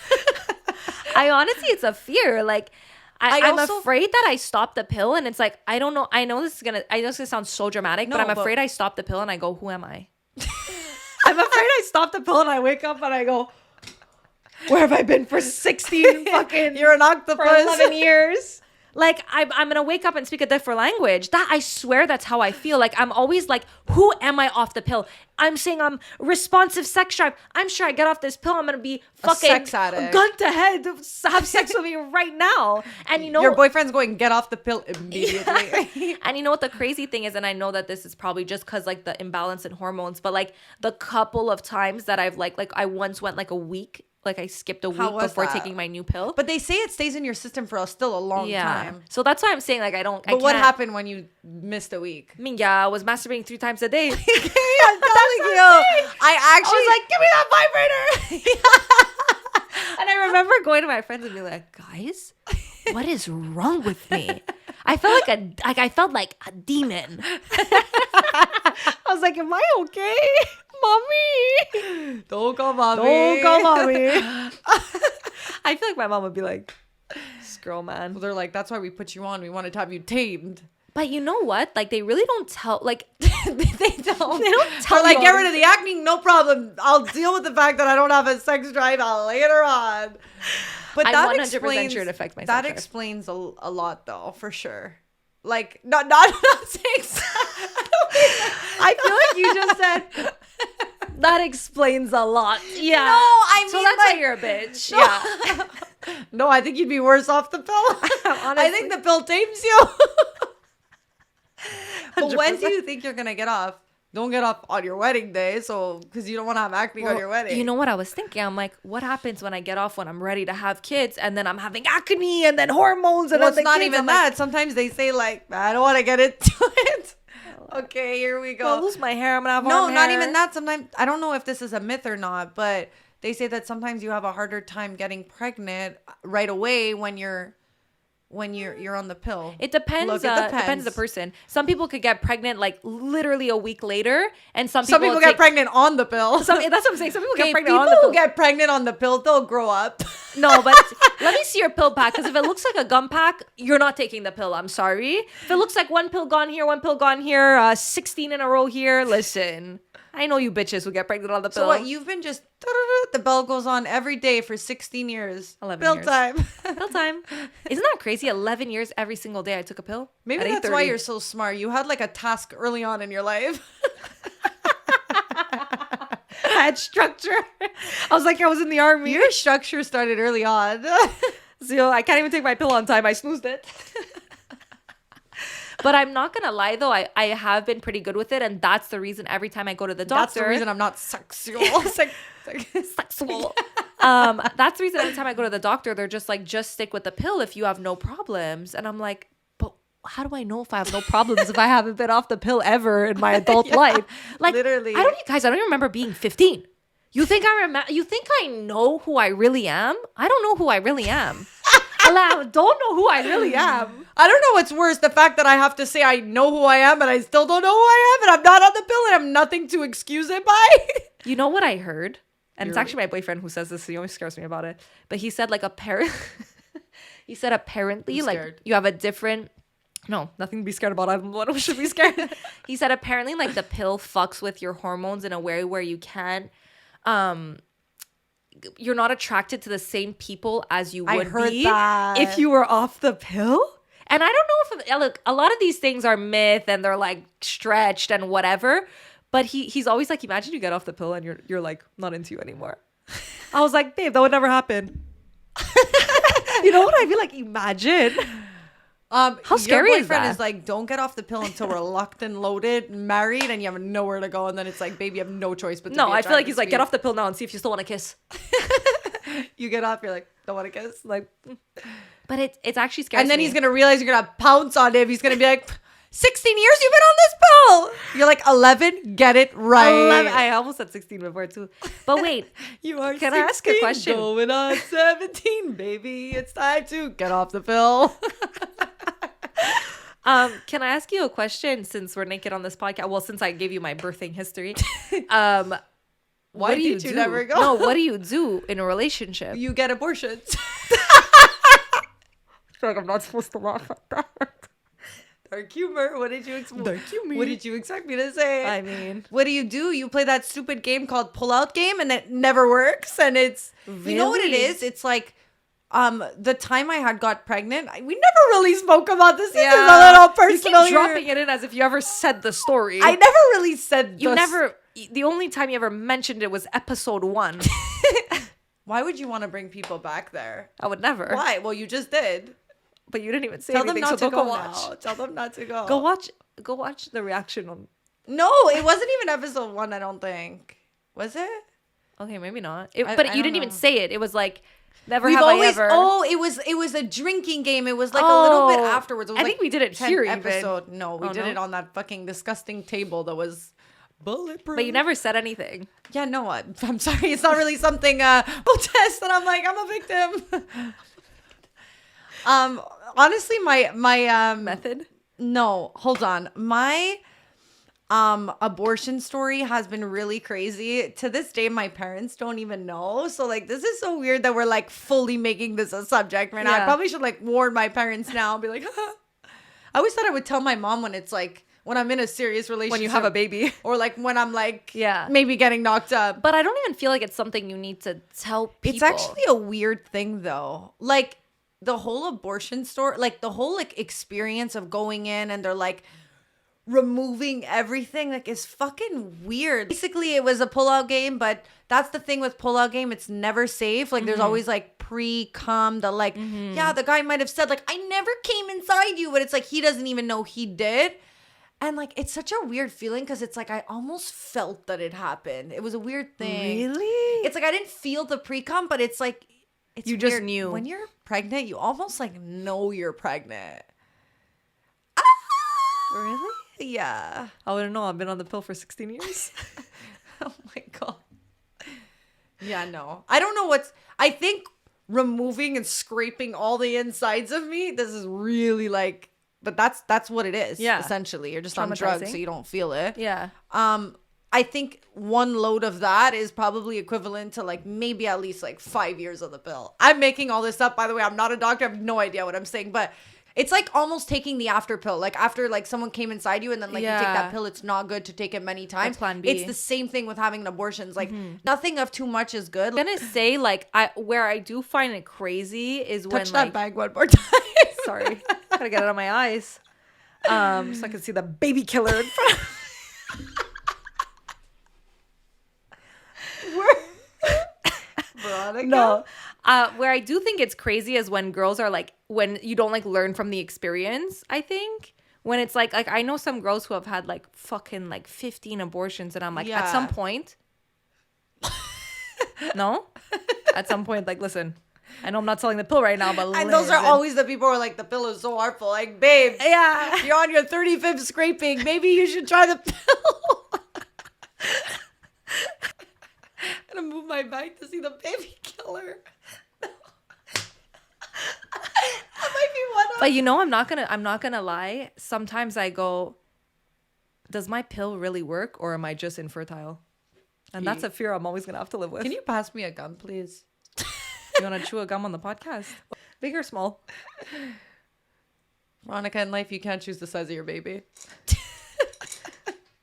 I honestly, it's a fear. Like, I'm also afraid that I stopped the pill and it's like, I don't know. I know this is going to sound so dramatic, but I'm afraid I stopped the pill and I go, who am I? I'm afraid I stopped the pill and I wake up and I go, where have I been for 16 fucking... You're an octopus. For 11 years. Like, I'm going to wake up and speak a different language. That, I swear that's how I feel. Like, I'm always like, who am I off the pill? I'm saying I'm responsive sex drive. I'm sure I get off this pill, I'm going to be fucking sex addict. Gun to head, have sex with me right now. And you know... Your boyfriend's going, get off the pill immediately. And you know what the crazy thing is? And I know that this is probably just because, like, the imbalance in hormones. But, like, the couple of times that I've, like I once went, like, a week. Like, I skipped a week before taking my new pill. But they say it stays in your system for still a long time. So that's why I'm saying, like, But what happened when you missed a week? I mean, yeah, I was masturbating 3 times a day. I'm telling you. I was like, give me that vibrator. And I remember going to my friends and being like, guys, what is wrong with me? I felt like a demon. I was like, am I okay? Mommy. Don't call mommy. Don't call mommy. I feel like my mom would be like, this girl, man. Well, they're like, that's why we put you on. We wanted to have you tamed. But you know what? Like, they really don't tell, like, they don't tell you. Like, get rid of the acne, no problem. I'll deal with the fact that I don't have a sex drive later on. But I'm that 100% explains, sure it affects my sex that drive. explains a lot, though, for sure. Like, not sex. I feel like you just said that explains a lot. Yeah. No, I mean, so that's like, why you're a bitch. No. Yeah. No, I think you'd be worse off the pill. I think the pill tames you. But when do you think you're gonna get off? Don't get off on your wedding day, so because you don't want to have acne on your wedding. You know what I was thinking? I'm like, what happens when I get off when I'm ready to have kids, and then I'm having acne, and then hormones, and well, then it's not kids. even I'm that. Like, Sometimes they say like, I don't want to get into it. Okay, here we go. I'll lose my hair. I'm gonna have no, arm not hair. even that. Sometimes I don't know if this is a myth or not, but they say that sometimes you have a harder time getting pregnant right away when you're on the pill. It depends. Look, it Depends the person. Some people could get pregnant like literally a week later, and some people people get pregnant on the pill. That's what I'm saying. Some people get pregnant people on the pill. who get pregnant on the pill, they'll grow up. No, but let me see your pill pack, because if it looks like a gum pack, you're not taking the pill. I'm sorry. If it looks like one pill gone here, 16 in a row here, listen. I know you bitches who get pregnant on the pill. So what? You've been just the bell goes on every day for 16 years. 11 pill years. time. Pill time. Isn't that crazy? 11 years every single day I took a pill. Maybe that's why you're so smart. You had like a task early on in your life. I had structure. I was like, I was in the army. Your structure started early on. So I can't even take my pill on time. I snoozed it. But I'm not going to lie, though. I have been pretty good with it. And that's the reason every time I go to the doctor. That's the reason I'm not sexual. Sexual. That's the reason every time I go to the doctor, they're just like, just stick with the pill if you have no problems. And I'm like, but how do I know if I have no problems if I haven't been off the pill ever in my adult life? Like, literally. I don't even remember being 15. You think I know who I really am? I don't know who I really am. I don't know who I really am. I don't know what's worse, the fact that I have to say I know who I am and I still don't know who I am, and I'm not on the pill and I'm nothing to excuse it by. You know what I heard? And it's actually my boyfriend who says this, so he always scares me about it. But he said like He said apparently I'm like scared. you have a different. No, nothing to be scared about. I'm the one who should be scared. He said apparently like the pill fucks with your hormones in a way where you can't. You're not attracted to the same people as you would be if you were off the pill. And I don't know if look, a lot of these things are myth and they're like stretched and whatever. But he's always like, imagine you get off the pill and you're like not into you anymore. I was like, babe, that would never happen. You know what I mean? Like, imagine. How scary your is that? boyfriend is like, don't get off the pill until we're locked and loaded, married, and you have nowhere to go. And then it's like, baby, you have no choice but to No, be I feel like attracted he's to like, me. get off the pill now and see if you still want to kiss. You get off, you're like, don't want to kiss. Like, but it's actually scary. And then he's gonna realize you're gonna pounce on him. He's gonna be like, 16 years you've been on this pill. You're like, 11, get it right. 11. I almost said 16 before too. But wait, You are Can I ask a 16, question? Going on 17, baby. It's time to get off the pill. can I ask you a question since we're naked on this podcast? Well, since I gave you my birthing history. Why do you did you do? never go? No, what do you do in a relationship? You get abortions. I feel like I'm not supposed to laugh at that. Dark humor. What did you expect? Dark humor. What did you expect me to say? I mean, what do? You play that stupid game called Pull Out Game, and it never works. And it's you know what it Really? is? It's like the time I got pregnant. We never really spoke about this. This is a Yeah. little you personal. keep dropping it in as if you ever said the story. I never really said. You never. The only time you ever mentioned it was episode 1. Why would you want to bring people back there? I would never. Why? Well, you just did. But you didn't even say Tell them anything. not So to don't go watch. now. Tell them not to go. Go watch the reaction on. No, it wasn't even episode 1. I don't think. Was it? Okay, maybe not. I But you don't didn't even know. say it. It was like, never We've have always. I ever. Oh, it was a drinking game. It was like a little bit Oh, afterwards. It was I like think we did it 10 here even. episode. No, we Oh, did no? it on that fucking disgusting table that was bulletproof. But you never said anything. Yeah, no, I'm sorry. It's not really something we'll test. And I'm like, I'm a victim. Honestly, my Method? no, hold on. My abortion story has been really crazy. To this day, my parents don't even know. So like this is so weird that we're like fully making this a subject right now. I Yeah. probably should like warn my parents now and be like, I always thought I would tell my mom when it's like when I'm in a serious relationship. When you have a baby. Or like when I'm like Yeah. maybe getting knocked up. But I don't even feel like it's something you need to tell people. It's actually a weird thing though. Like the whole abortion story, like the whole like experience of going in and they're like removing everything like is fucking weird. Basically it was a pull-out game, but that's the thing with pull-out game, it's never safe. Like there's always like pre-cum that like yeah, the guy might have said like I never came inside you, but it's like he doesn't even know he did. And like it's such a weird feeling because it's like I almost felt that it happened. It was a weird thing. Really? It's like I didn't feel the pre-cum, but it's like it's You just weird. knew. When you're pregnant, you almost like know you're pregnant. Really? Yeah. I wouldn't know. I've been on the pill for 16 years. Oh my god. Yeah, no. I don't know what's I think removing and scraping all the insides of me, this is really like but that's what it is. Yeah. Essentially. You're just on drugs Traumatizing. so you don't feel it. Yeah. I think one load of that is probably equivalent to like maybe at least like 5 years of the pill. I'm making all this up, by the way. I'm not a doctor. I have no idea what I'm saying, but it's like almost taking the after pill. Like after like someone came inside you and then like you take Yeah. that pill, it's not good to take it many times. Plan B. It's the same thing with having abortions. Like nothing of too much is good. I'm gonna say like where I do find it crazy is when Touch like that bag one more time. sorry, gotta get it on my eyes, so I can see the baby killer in front. Veronica? No. Where I do think it's crazy is when girls are like, when you don't like learn from the experience, I think. When it's like I know some girls who have had like fucking like 15 abortions and I'm like, at some Yeah. point. No? At some point, like, listen, I know I'm not selling the pill right now, but And those are listen. always the people who are like, the pill is so harmful. Like, babe, Yeah. you're on your 35th scraping. Maybe you should try the pill. I'm gonna move my back to see the baby killer. That might be one of But you know, I'm not gonna lie. Sometimes I go, does my pill really work or am I just infertile? And that's a fear I'm always gonna have to live with. Can you pass me a gun, please? You want to chew a gum on the podcast? Big or small? Veronica, in life, you can't choose the size of your baby.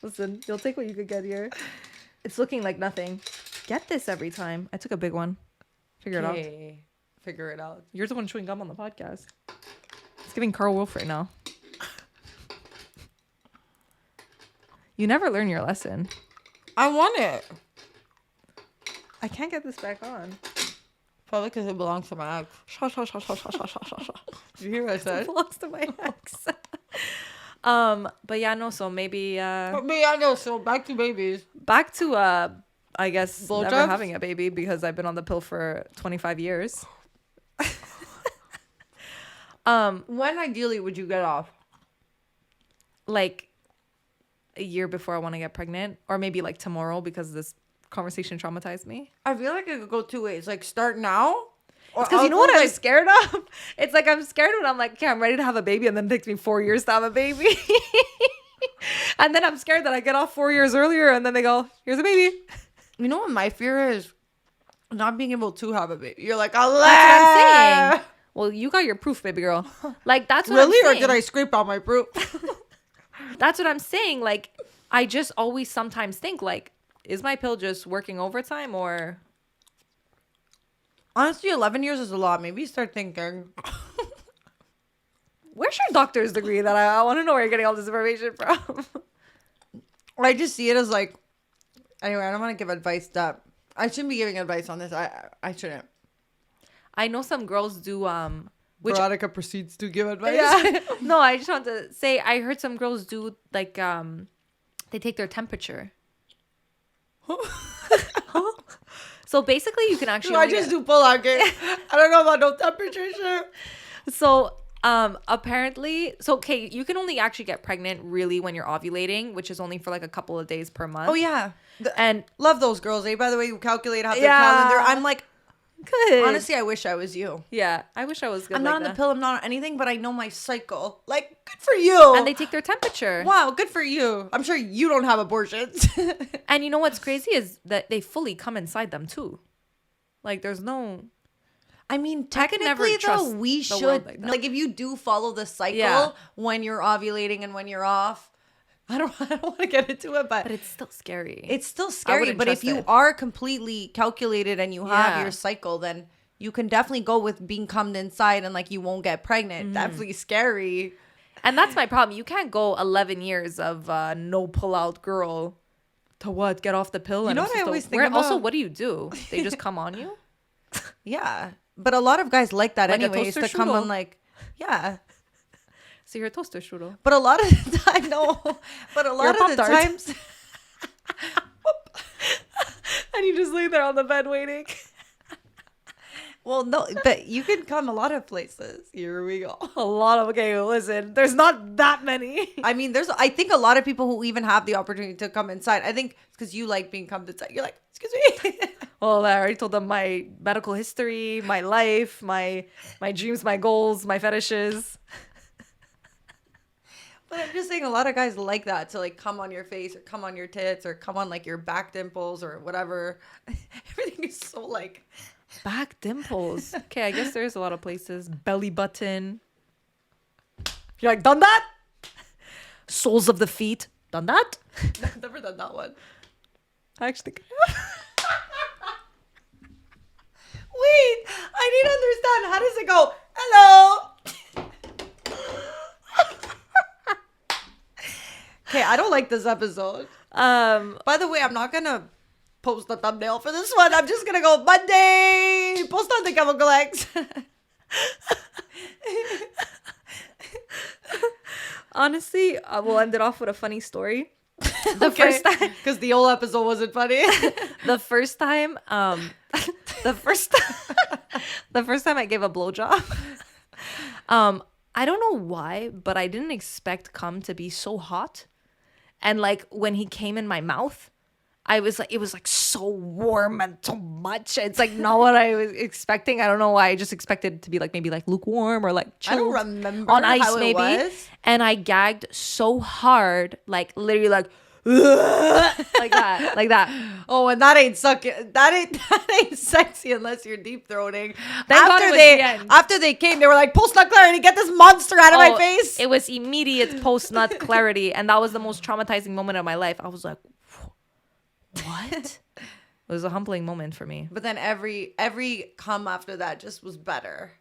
Listen, you'll take what you could get here. It's looking like nothing. Get this every time. I took a big one. Figure it out. Figure it out. You're the one chewing gum on the podcast. It's giving Carl Wolf right now. You never learn your lesson. I want it. I can't get this back on. Probably because it belongs to my ex. Did you hear what I said? It belongs to my ex. But yeah, no, so maybe So back to babies. back to I guess Blowjobs? never having a baby because I've been on the pill for 25 years. When ideally would you get off? Like a year before I want to get pregnant, or maybe like tomorrow because this conversation traumatized me. I feel like it could go two ways. Like start now. It's because you know what I'm scared of? It's like I'm scared when I'm like, okay, I'm ready to have a baby, and then it takes me 4 years to have a baby. And then I'm scared that I get off 4 years earlier, and then they go, here's a baby. You know what my fear is? Not being able to have a baby. You're like, That's what I'm saying. Well, you got your proof, baby girl. Like, that's what I'm really? saying. Or did I scrape out my proof? That's what I'm saying. Like, I just always sometimes think, like, is my pill just working overtime or... Honestly, 11 years is a lot. Maybe start thinking. Where's your doctor's degree that I want to know where you're getting all this information from? I just see it as like... Anyway, I don't want to give advice that... I shouldn't be giving advice on this. I shouldn't. I know some girls do... Which Veronica proceeds to give advice. Yeah. No, I just want to say I heard some girls do like they take their temperature. So basically you can actually I just do pull-out game. I don't know about no temperature shit. So apparently okay, you can only actually get pregnant really when you're ovulating, which is only for like a couple of days per month. Oh yeah. And love those girls, eh? By the way, you calculate how their Yeah. calendar. I'm like, good. honestly, I wish I was you. Yeah, I wish I was good. I'm like not on the that. pill. I'm not on anything, but I know my cycle. Like, good for you. And they take their temperature. Wow, good for you. I'm sure you don't have abortions. And you know what's crazy is that they fully come inside them too. Like there's no... I mean, I could never technically, though, trust we the should. world like that. Like, if you do follow the cycle Yeah. when you're ovulating and when you're off, I don't want to get into it, But it's still scary. it's still scary. wouldn't But if trust you it. are completely calculated and you have Yeah. your cycle, then you can definitely go with being cummed inside and like you won't get pregnant. Definitely scary. And that's my problem. You can't go 11 years of no pull-out girl to what? Get off the pill? You And know I'm what I supposed always to- think where- about? Also, what do you do? They just come on you? Yeah. But a lot of guys like that Like a anyways, toaster to come strudel. on like, yeah. So you're a toaster strudel. But a lot of the time, no. But a lot You're a of the Pop-Tart. times, And you just lay there on the bed waiting. well, no, but you can come a lot of places. Here we go. A lot of... Okay, listen. There's not that many. I mean, I think a lot of people who even have the opportunity to come inside. I think it's because you like being come inside. You're like, excuse me. Well, I already told them my medical history, my life, my dreams, my goals, my fetishes. But I'm just saying a lot of guys like that to like come on your face or come on your tits or come on like your back dimples or whatever. Everything is so like Back dimples. Okay, I guess there's a lot of places. Belly button. You're like, done that? Soles of the feet. Done that? I've never done that one. I actually think Wait, I need to understand. How does it go? Hello. Okay, I don't like this episode. By the way, I'm not gonna post the thumbnail for this one. I'm just gonna go Monday. Post on the Chemical X. honestly, we'll end it off with a funny story. The first time, because the old episode wasn't funny. The first time, the first time I gave a blowjob, I don't know why, but I didn't expect cum to be so hot. And like when he came in my mouth, I was like, it was like so warm and so much. It's like not what I was expecting. I don't know why. I just expected it to be like maybe like lukewarm or like chilled. I don't remember on ice how it maybe. was. And I gagged so hard, like literally like like that. Oh, and that ain't sucking. That ain't sexy unless you're deep throating. Thank God it was the end. After they came, they were like, post-nut clarity, get this monster out of my face. It was immediate post-nut clarity, and that was the most traumatizing moment of my life. I was like, what? It was a humbling moment for me. But then every come after that just was better.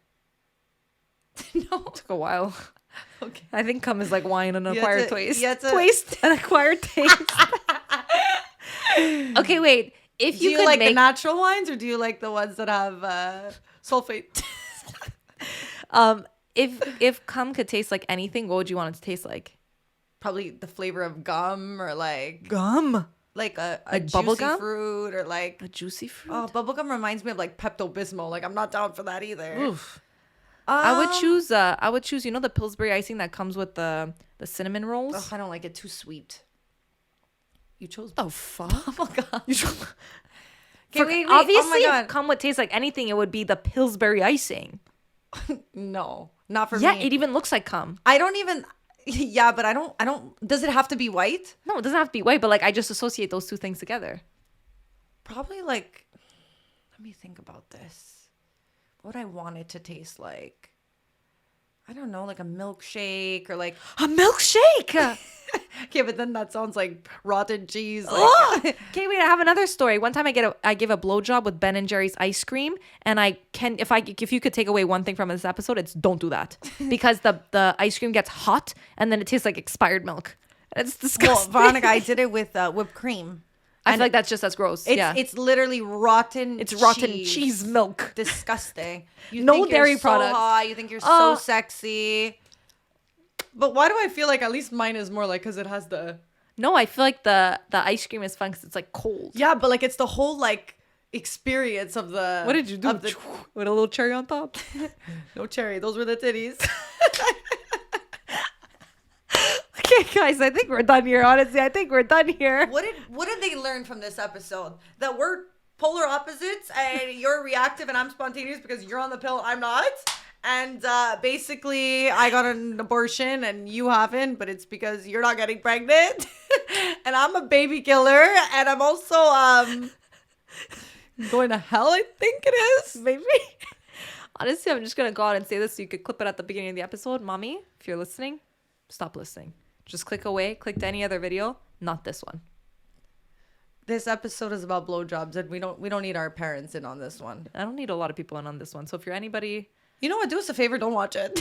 No. It took a while. Okay. I think cum is like wine, an acquired taste. Taste. An acquired taste. Okay, wait. If Do you like the natural wines or do you like the ones that have sulfate? If cum could taste like anything, what would you want it to taste like? Probably the flavor of gum or like Gum. like a Like juicy bubble gum? fruit or like A juicy fruit? oh, bubblegum reminds me of like Pepto-Bismol. Like I'm not down for that either. Oof. I would choose the Pillsbury icing that comes with the cinnamon rolls. Ugh, I don't like it, too sweet. You chose Oh fuck. bubblegum. You chose Okay, wait. Obviously, Oh my God. if cum would taste like anything, it would be the Pillsbury icing. No, not for Yeah, me. it even looks like cum. I don't even. Yeah, but I don't. Does it have to be white? No, it doesn't have to be white, but like I just associate those two things together. Probably like. Let me think about this. What would I want it to taste like? I don't know, like a milkshake or like A milkshake. okay, but then that sounds like rotten cheese. Like, Okay, wait. I have another story. One time, I gave a blowjob with Ben and Jerry's ice cream, and if you could take away one thing from this episode, it's don't do that because the ice cream gets hot and then it tastes like expired milk. It's well, disgusting. Veronica, I did it with whipped cream. I feel like that's just as gross. It's literally rotten. It's rotten cheese milk. Disgusting. You No think dairy you're products. So hot. You think you're so sexy. But why do I feel like at least mine is more like because it has the. No, I feel like the ice cream is fun because it's like cold. Yeah, but like it's the whole like experience of the. What did you do? With a little cherry on top? No cherry. Those were the titties. Okay, guys, I think we're done here. Honestly, I think we're done here. What did they learn from this episode? That we're polar opposites and you're reactive and I'm spontaneous because you're on the pill, I'm not. And basically, I got an abortion and you haven't, but it's because you're not getting pregnant. And I'm a baby killer. And I'm also going to hell, I think it is. Maybe. Honestly, I'm just going to go out and say this so you could clip it at the beginning of the episode. Mommy, if you're listening, stop listening. Just click away. Click to any other video. Not this one. This episode is about blowjobs and we don't need our parents in on this one. I don't need a lot of people in on this one. So if you're anybody... You know what? Do us a favor. Don't watch it.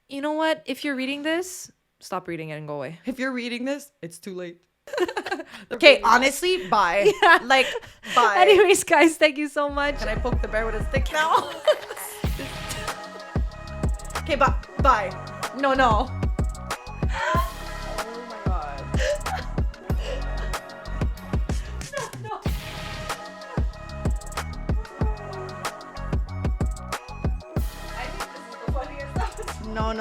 You know what? If you're reading this, stop reading it and go away. If you're reading this, it's too late. Okay, honestly, bye. Yeah. Like, bye. Anyways, guys, thank you so much. Can I poke the bear with a stick now? Okay, bye. No. Oh my God. No. I think this is the funniest episode. No.